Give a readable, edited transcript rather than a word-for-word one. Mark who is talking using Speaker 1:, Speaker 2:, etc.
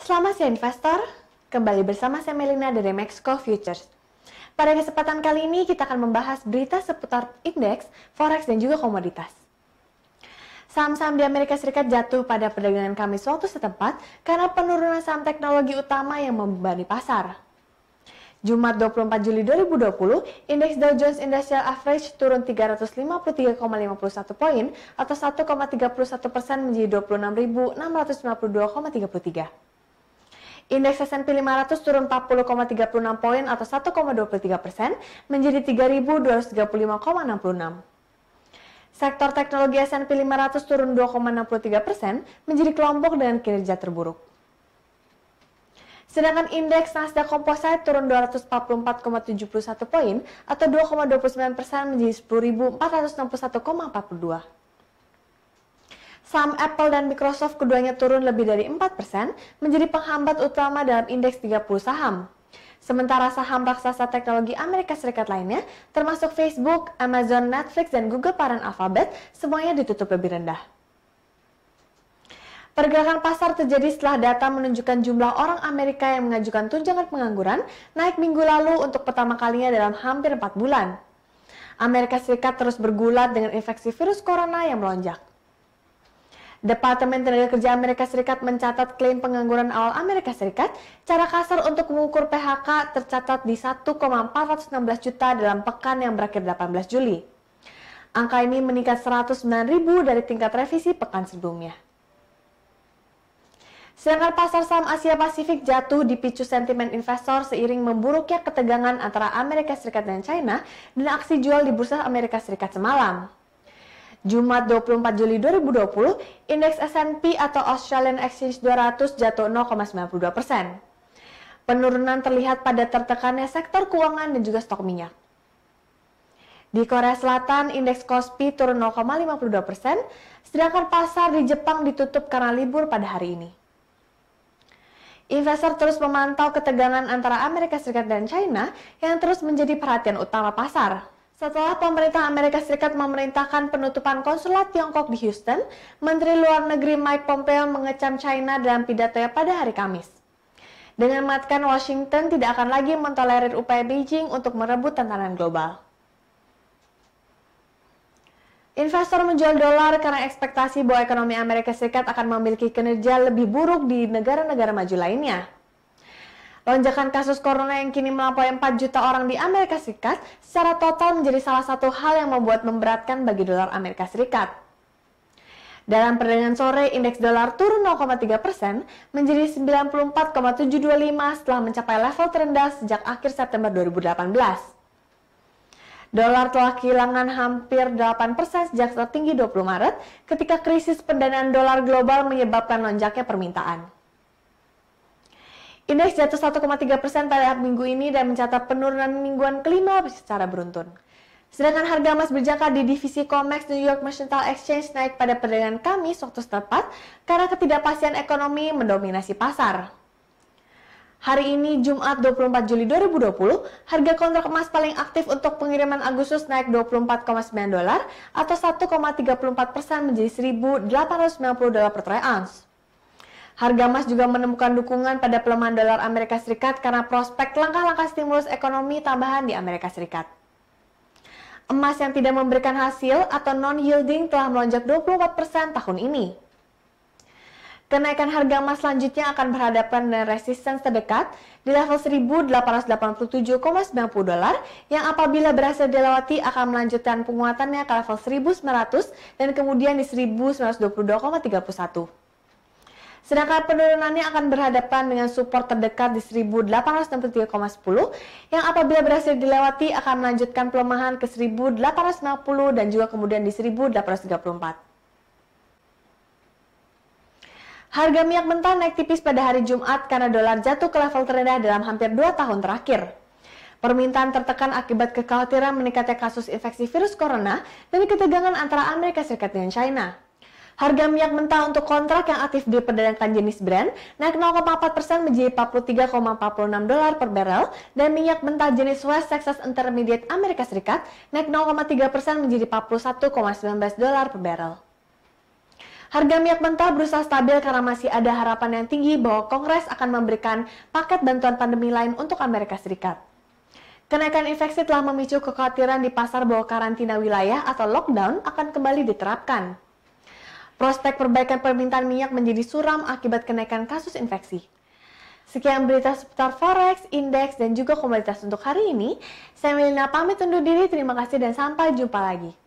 Speaker 1: Selamat siang investor, kembali bersama saya Melina dari Mexco Futures. Pada kesempatan kali ini kita akan membahas berita seputar indeks, forex dan juga komoditas. Saham-saham di Amerika Serikat jatuh pada perdagangan Kamis waktu setempat karena penurunan saham teknologi utama yang membebani pasar. Jumat 24 Juli 2020, indeks Dow Jones Industrial Average turun 353,51 poin atau 1,31% menjadi 26.652,33. Indeks S&P 500 turun 40,36 poin atau 1,23% menjadi 3.235,66. Sektor teknologi S&P 500 turun 2,63% menjadi kelompok dengan kinerja terburuk. Sedangkan indeks Nasdaq Composite turun 244,71 poin atau 2,29% menjadi 10.461,42. Saham Apple dan Microsoft keduanya turun lebih dari 4% menjadi penghambat utama dalam indeks 30 saham. Sementara saham raksasa teknologi Amerika Serikat lainnya, termasuk Facebook, Amazon, Netflix, dan Google parent Alphabet, semuanya ditutup lebih rendah. Pergerakan pasar terjadi setelah data menunjukkan jumlah orang Amerika yang mengajukan tunjangan pengangguran naik minggu lalu untuk pertama kalinya dalam hampir 4 bulan. Amerika Serikat terus bergulat dengan infeksi virus corona yang melonjak. Departemen Tenaga Kerja Amerika Serikat mencatat klaim pengangguran awal Amerika Serikat, cara kasar untuk mengukur PHK tercatat di 1,416 juta dalam pekan yang berakhir 18 Juli. Angka ini meningkat 109.000 dari tingkat revisi pekan sebelumnya. Sedangkan pasar saham Asia Pasifik jatuh dipicu sentimen investor seiring memburuknya ketegangan antara Amerika Serikat dan China dan aksi jual di bursa Amerika Serikat semalam. Jumat 24 Juli 2020, indeks S&P atau Australian Exchange 200 jatuh 0,92%. Penurunan terlihat pada tertekannya sektor keuangan dan juga stok minyak. Di Korea Selatan, indeks Kospi turun 0,52%, sedangkan pasar di Jepang ditutup karena libur pada hari ini. Investor terus memantau ketegangan antara Amerika Serikat dan China yang terus menjadi perhatian utama pasar. Setelah pemerintah Amerika Serikat memerintahkan penutupan konsulat Tiongkok di Houston, Menteri Luar Negeri Mike Pompeo mengecam China dalam pidatonya pada hari Kamis. Dengan mengatakan Washington tidak akan lagi mentolerir upaya Beijing untuk merebut tantangan global. Investor menjual dolar karena ekspektasi bahwa ekonomi Amerika Serikat akan memiliki kinerja lebih buruk di negara-negara maju lainnya. Lonjakan kasus corona yang kini melampaui 4 juta orang di Amerika Serikat secara total menjadi salah satu hal yang memberatkan bagi dolar Amerika Serikat. Dalam perdagangan sore, indeks dolar turun 0,3% menjadi 94,725 setelah mencapai level terendah sejak akhir September 2018. Dolar telah kehilangan hampir 8% sejak tertinggi 20 Maret ketika krisis pendanaan dolar global menyebabkan lonjaknya permintaan. Indeks jatuh 1,3% pada minggu ini dan mencatat penurunan mingguan kelima secara beruntun. Sedangkan harga emas berjangka di divisi COMEX New York Mercantile Exchange naik pada perdagangan Kamis waktu setempat karena ketidakpastian ekonomi mendominasi pasar. Hari ini, Jumat 24 Juli 2020, harga kontrak emas paling aktif untuk pengiriman Agustus naik 24,9 dolar atau 1,34% menjadi 1.890 dolar per troy ounce. Harga emas juga menemukan dukungan pada pelemahan dolar Amerika Serikat karena prospek langkah-langkah stimulus ekonomi tambahan di Amerika Serikat. Emas yang tidak memberikan hasil atau non-yielding telah melonjak 24% tahun ini. Kenaikan harga emas selanjutnya akan berhadapan dengan resistance terdekat di level 1.887,90 dolar yang apabila berhasil dilewati akan melanjutkan penguatannya ke level 1.900 dan kemudian di 1.922,31. Sedangkan penurunannya akan berhadapan dengan support terdekat di 1.863,10 yang apabila berhasil dilewati akan melanjutkan pelemahan ke 1.850 dan juga kemudian di 1.834. Harga minyak mentah naik tipis pada hari Jumat karena dolar jatuh ke level terendah dalam hampir 2 tahun terakhir. Permintaan tertekan akibat kekhawatiran meningkatnya kasus infeksi virus corona dan ketegangan antara Amerika Serikat dengan China. Harga minyak mentah untuk kontrak yang aktif diperdagangkan jenis Brent naik 0,4% menjadi 43,46 dolar per barrel dan minyak mentah jenis West Texas Intermediate Amerika Serikat naik 0,3% menjadi 41,19 dolar per barrel. Harga minyak mentah berusaha stabil karena masih ada harapan yang tinggi bahwa Kongres akan memberikan paket bantuan pandemi lain untuk Amerika Serikat. Kenaikan infeksi telah memicu kekhawatiran di pasar bahwa karantina wilayah atau lockdown akan kembali diterapkan. Prospek perbaikan permintaan minyak menjadi suram akibat kenaikan kasus infeksi. Sekian berita seputar forex, indeks, dan juga komoditas untuk hari ini. Saya Melina pamit undur diri, terima kasih dan sampai jumpa lagi.